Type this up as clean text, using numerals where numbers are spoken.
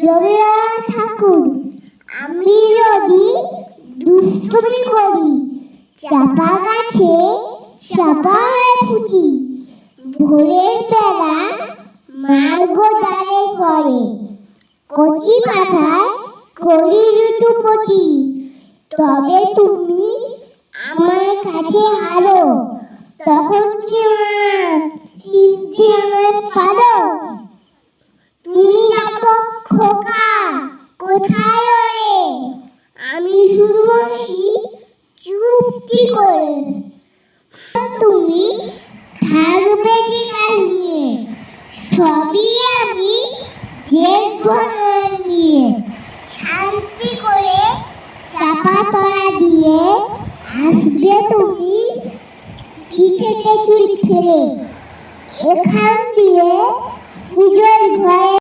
রবীন্দ্রনাথ ঠাকুর। আমি যদি দুষ্টুমি করি, চাপা গাছে চাপা হয়ে ফুটি, ভোরের বেলা মার গোদারে পড়ে, কচি পাতায় করি ঋতুপতি। তবে তুমি আমার কাছে হারো, তখন কি মা চিনতে আমায় পারো? তুমি ডাকো খোকা, কোথায় রয়ে? আমি শুধু বসি চুপটি করে। তুমি থাকবে কি নিয়ে, সবই আমি দেখবো নিয়ে। শান্তি করে চাপা তলা দিয়ে আসবে তুমি পিঠেতে চুল ফেলে, এখান দিয়ে পুজোর ঘরে